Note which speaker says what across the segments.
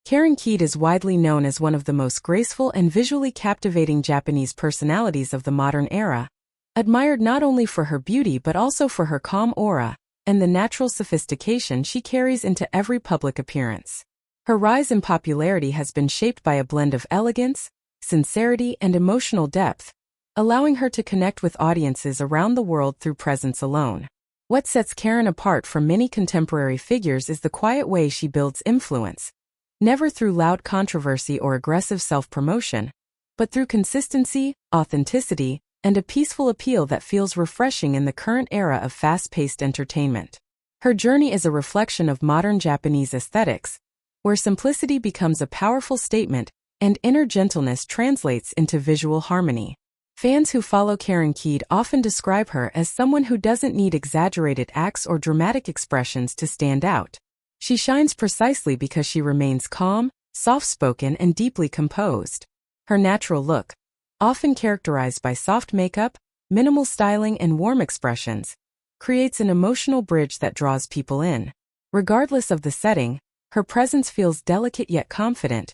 Speaker 1: Karen Kaede is widely known as one of the most graceful and visually captivating Japanese personalities of the modern era, admired not only for her beauty but also for her calm aura and the natural sophistication she carries into every public appearance. Her rise in popularity has been shaped by a blend of elegance, sincerity, and emotional depth, allowing her to connect with audiences around the world through presence alone. What sets Karen apart from many contemporary figures is the quiet way she builds influence, never through loud controversy or aggressive self-promotion, but through consistency, authenticity, and a peaceful appeal that feels refreshing in the current era of fast-paced entertainment. Her journey is a reflection of modern Japanese aesthetics, where simplicity becomes a powerful statement and inner gentleness translates into visual harmony. Fans who follow Karen Kaede often describe her as someone who doesn't need exaggerated acts or dramatic expressions to stand out. She shines precisely because she remains calm, soft-spoken, and deeply composed. Her natural look, often characterized by soft makeup, minimal styling, and warm expressions, creates an emotional bridge that draws people in. Regardless of the setting, her presence feels delicate yet confident,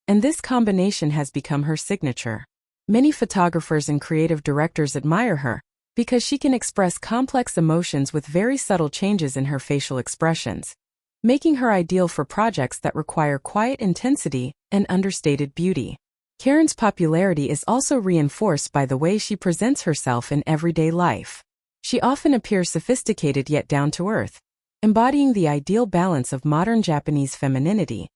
Speaker 1: and this combination has become her signature. Many photographers and creative directors admire her because she can express complex emotions with very subtle changes in her facial expressions, making her ideal for projects that require quiet intensity and understated beauty. Karen's popularity is also reinforced by the way she presents herself in everyday life. She often appears sophisticated yet down-to-earth, embodying the ideal balance of modern Japanese femininity: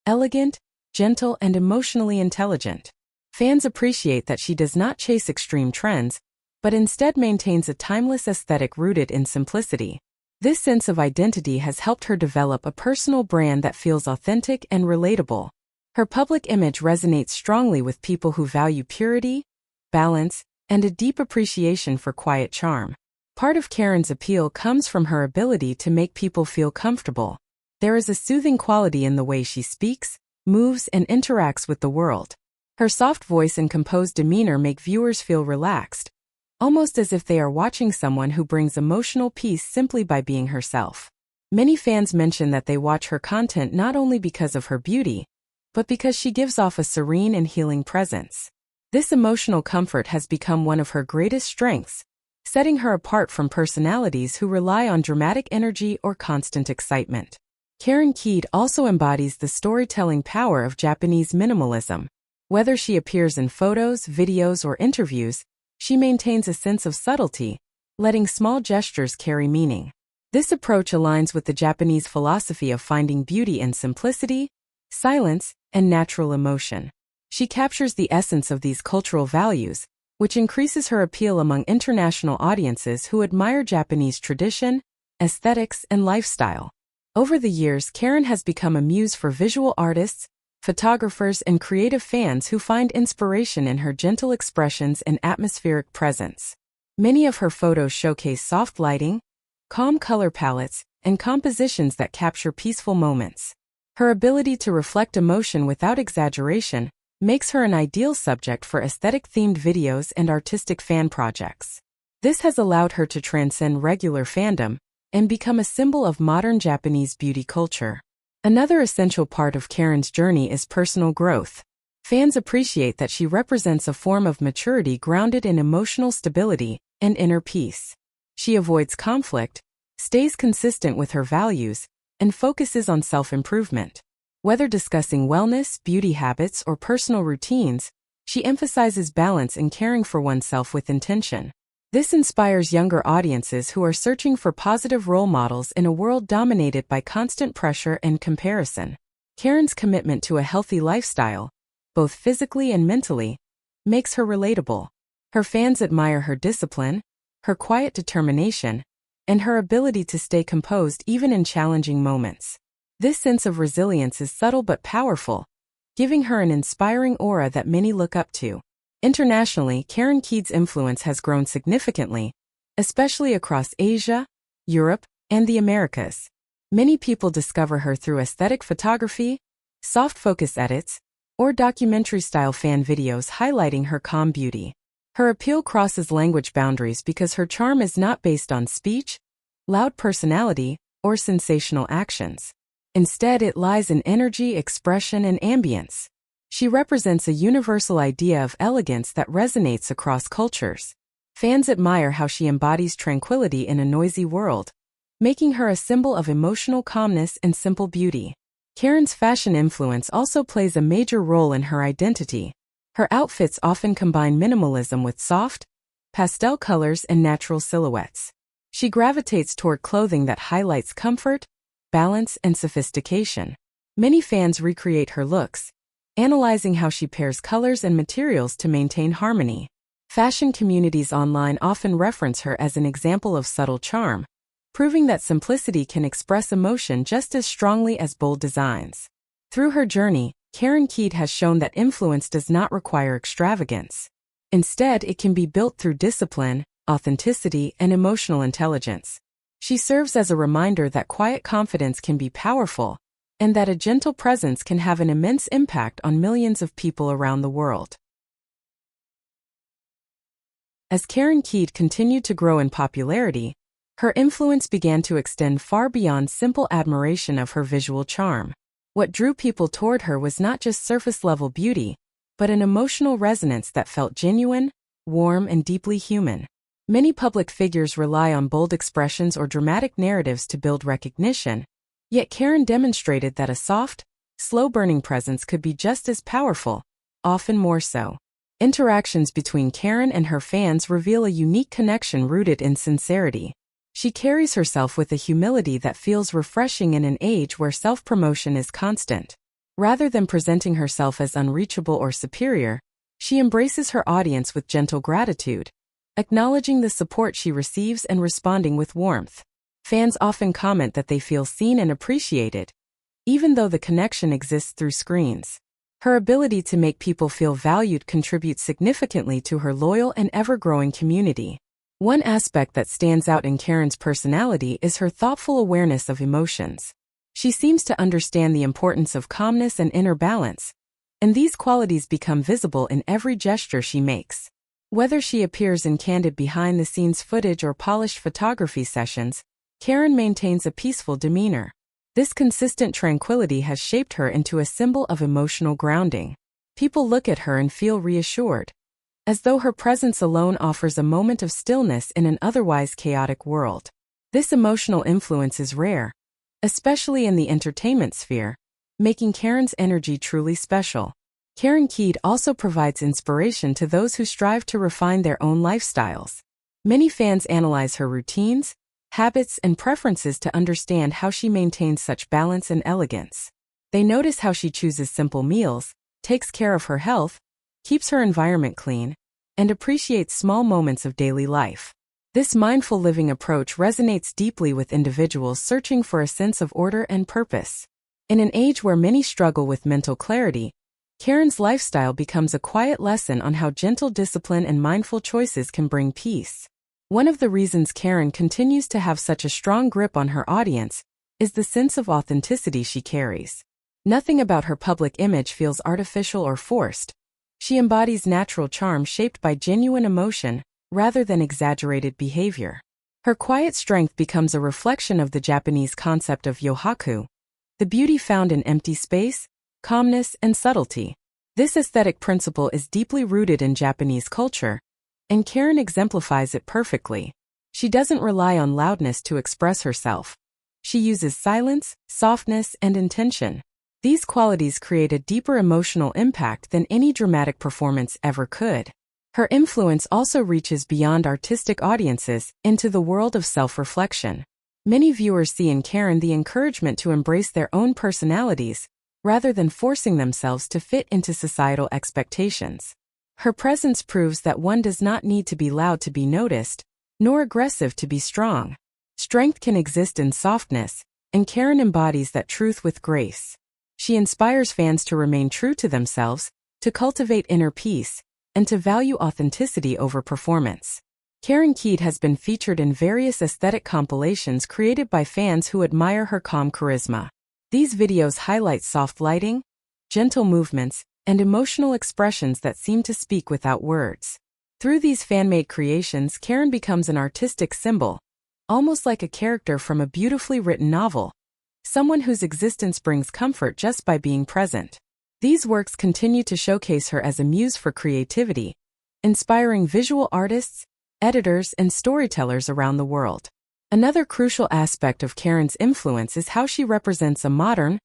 Speaker 1: elegant, gentle, and emotionally intelligent. Fans appreciate that she does not chase extreme trends, but instead maintains a timeless aesthetic rooted in simplicity. This sense of identity has helped her develop a personal brand that feels authentic and relatable. Her public image resonates strongly with people who value purity, balance, and a deep appreciation for quiet charm. Part of Karen's appeal comes from her ability to make people feel comfortable. There is a soothing quality in the way she speaks, moves, and interacts with the world. Her soft voice and composed demeanor make viewers feel relaxed, almost as if they are watching someone who brings emotional peace simply by being herself. Many fans mention that they watch her content not only because of her beauty, but because she gives off a serene and healing presence. This emotional comfort has become one of her greatest strengths, setting her apart from personalities who rely on dramatic energy or constant excitement. Karen Kaede also embodies the storytelling power of Japanese minimalism. Whether she appears in photos, videos, or interviews, she maintains a sense of subtlety, letting small gestures carry meaning. This approach aligns with the Japanese philosophy of finding beauty in simplicity, silence, and natural emotion. She captures the essence of these cultural values, which increases her appeal among international audiences who admire Japanese tradition, aesthetics, and lifestyle. Over the years, Karen has become a muse for visual artists, photographers, and creative fans who find inspiration in her gentle expressions and atmospheric presence. Many of her photos showcase soft lighting, calm color palettes, and compositions that capture peaceful moments. Her ability to reflect emotion without exaggeration makes her an ideal subject for aesthetic-themed videos and artistic fan projects. This has allowed her to transcend regular fandom and become a symbol of modern Japanese beauty culture. Another essential part of Karen's journey is personal growth. Fans appreciate that she represents a form of maturity grounded in emotional stability and inner peace. She avoids conflict, stays consistent with her values, and focuses on self-improvement. Whether discussing wellness, beauty habits, or personal routines, she emphasizes balance and caring for oneself with intention. This inspires younger audiences who are searching for positive role models in a world dominated by constant pressure and comparison. Karen's commitment to a healthy lifestyle, both physically and mentally, makes her relatable. Her fans admire her discipline, her quiet determination, and her ability to stay composed even in challenging moments. This sense of resilience is subtle but powerful, giving her an inspiring aura that many look up to. Internationally, Karen Kaede's influence has grown significantly, especially across Asia, Europe, and the Americas. Many people discover her through aesthetic photography, soft-focus edits, or documentary-style fan videos highlighting her calm beauty. Her appeal crosses language boundaries because her charm is not based on speech, loud personality, or sensational actions. Instead, it lies in energy, expression, and ambience. She represents a universal idea of elegance that resonates across cultures. Fans admire how she embodies tranquility in a noisy world, making her a symbol of emotional calmness and simple beauty. Karen's fashion influence also plays a major role in her identity. Her outfits often combine minimalism with soft, pastel colors and natural silhouettes. She gravitates toward clothing that highlights comfort, balance, and sophistication. Many fans recreate her looks, analyzing how she pairs colors and materials to maintain harmony. Fashion communities online often reference her as an example of subtle charm, proving that simplicity can express emotion just as strongly as bold designs. Through her journey, Karen Kaede has shown that influence does not require extravagance. Instead, it can be built through discipline, authenticity, and emotional intelligence. She serves as a reminder that quiet confidence can be powerful, and that a gentle presence can have an immense impact on millions of people around the world. As Karen Kaede continued to grow in popularity, her influence began to extend far beyond simple admiration of her visual charm. What drew people toward her was not just surface-level beauty, but an emotional resonance that felt genuine, warm, and deeply human. Many public figures rely on bold expressions or dramatic narratives to build recognition, yet Karen demonstrated that a soft, slow-burning presence could be just as powerful, often more so. Interactions between Karen and her fans reveal a unique connection rooted in sincerity. She carries herself with a humility that feels refreshing in an age where self-promotion is constant. Rather than presenting herself as unreachable or superior, she embraces her audience with gentle gratitude, acknowledging the support she receives and responding with warmth. Fans often comment that they feel seen and appreciated, even though the connection exists through screens. Her ability to make people feel valued contributes significantly to her loyal and ever-growing community. One aspect that stands out in Karen's personality is her thoughtful awareness of emotions. She seems to understand the importance of calmness and inner balance, and these qualities become visible in every gesture she makes. Whether she appears in candid behind-the-scenes footage or polished photography sessions, Karen maintains a peaceful demeanor. This consistent tranquility has shaped her into a symbol of emotional grounding. People look at her and feel reassured, as though her presence alone offers a moment of stillness in an otherwise chaotic world. This emotional influence is rare, especially in the entertainment sphere, making Karen's energy truly special. Karen Kaede also provides inspiration to those who strive to refine their own lifestyles. Many fans analyze her routines, habits, and preferences to understand how she maintains such balance and elegance. They notice how she chooses simple meals, takes care of her health, keeps her environment clean, and appreciates small moments of daily life. This mindful living approach resonates deeply with individuals searching for a sense of order and purpose. In an age where many struggle with mental clarity, Karen's lifestyle becomes a quiet lesson on how gentle discipline and mindful choices can bring peace. One of the reasons Karen continues to have such a strong grip on her audience is the sense of authenticity she carries. Nothing about her public image feels artificial or forced. She embodies natural charm shaped by genuine emotion, rather than exaggerated behavior. Her quiet strength becomes a reflection of the Japanese concept of yohaku, the beauty found in empty space, calmness, and subtlety. This aesthetic principle is deeply rooted in Japanese culture, and Karen exemplifies it perfectly. She doesn't rely on loudness to express herself. She uses silence, softness, and intention. These qualities create a deeper emotional impact than any dramatic performance ever could. Her influence also reaches beyond artistic audiences into the world of self-reflection. Many viewers see in Karen the encouragement to embrace their own personalities, rather than forcing themselves to fit into societal expectations. Her presence proves that one does not need to be loud to be noticed, nor aggressive to be strong. Strength can exist in softness, and Karen embodies that truth with grace. She inspires fans to remain true to themselves, to cultivate inner peace, and to value authenticity over performance. Karen Kaede has been featured in various aesthetic compilations created by fans who admire her calm charisma. These videos highlight soft lighting, gentle movements, and emotional expressions that seem to speak without words. Through these fan-made creations, Karen becomes an artistic symbol, almost like a character from a beautifully written novel. someone whose existence brings comfort just by being present. These works continue to showcase her as a muse for creativity, inspiring visual artists, editors, and storytellers around the world. Another crucial aspect of Karen's influence is how she represents a modern,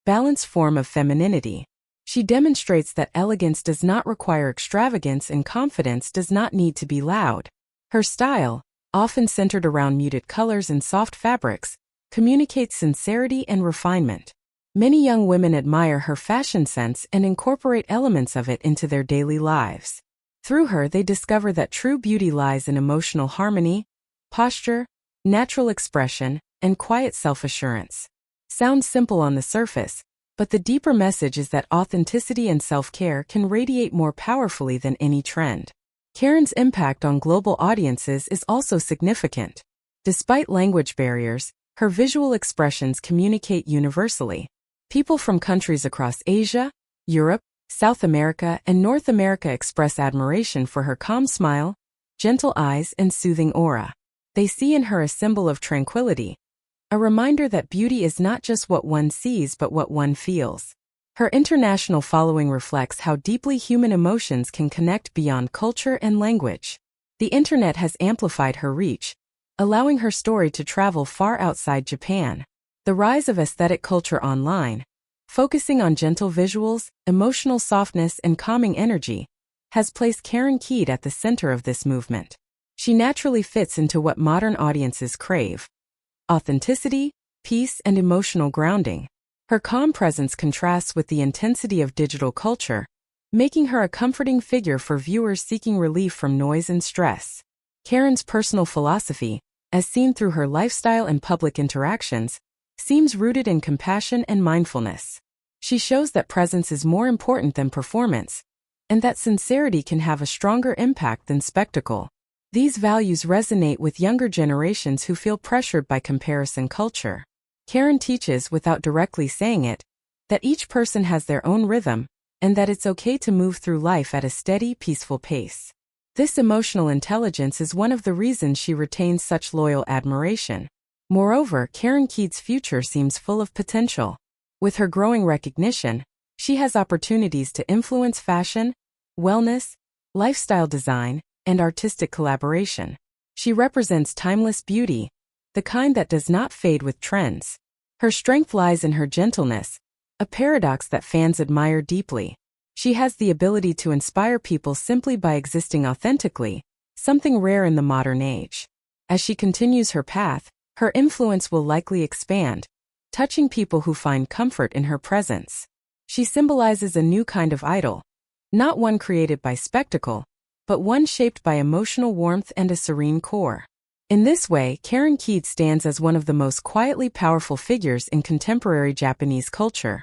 Speaker 1: balanced form of femininity. She demonstrates that elegance does not require extravagance and confidence does not need to be loud. Her style, often centered around muted colors and soft fabrics, communicates sincerity and refinement. Many young women admire her fashion sense and incorporate elements of it into their daily lives. Through her, they discover that true beauty lies in emotional harmony, posture, natural expression, and quiet self-assurance. Sounds simple on the surface, but the deeper message is that authenticity and self-care can radiate more powerfully than any trend. Karen's impact on global audiences is also significant. Despite language barriers, her visual expressions communicate universally. People from countries across Asia, Europe, South America, and North America express admiration for her calm smile, gentle eyes, and soothing aura. They see in her a symbol of tranquility, a reminder that beauty is not just what one sees but what one feels. Her international following reflects how deeply human emotions can connect beyond culture and language. The internet has amplified her reach, allowing her story to travel far outside Japan. The rise of aesthetic culture online, focusing on gentle visuals, emotional softness, and calming energy, has placed Karen Kaede at the center of this movement. She naturally fits into what modern audiences crave: authenticity, peace, and emotional grounding. Her calm presence contrasts with the intensity of digital culture, making her a comforting figure for viewers seeking relief from noise and stress. Karen's personal philosophy, as seen through her lifestyle and public interactions, seems rooted in compassion and mindfulness. She shows that presence is more important than performance, and that sincerity can have a stronger impact than spectacle. These values resonate with younger generations who feel pressured by comparison culture. Karen teaches, without directly saying it, that each person has their own rhythm, and that it's okay to move through life at a steady, peaceful pace. This emotional intelligence is one of the reasons she retains such loyal admiration. Moreover, Karen Kaede's future seems full of potential. With her growing recognition, she has opportunities to influence fashion, wellness, lifestyle design, and artistic collaboration. She represents timeless beauty, the kind that does not fade with trends. Her strength lies in her gentleness, a paradox that fans admire deeply. She has the ability to inspire people simply by existing authentically, something rare in the modern age. As she continues her path, her influence will likely expand, touching people who find comfort in her presence. She symbolizes a new kind of idol, not one created by spectacle, but one shaped by emotional warmth and a serene core. In this way, Karen Kaede stands as one of the most quietly powerful figures in contemporary Japanese culture.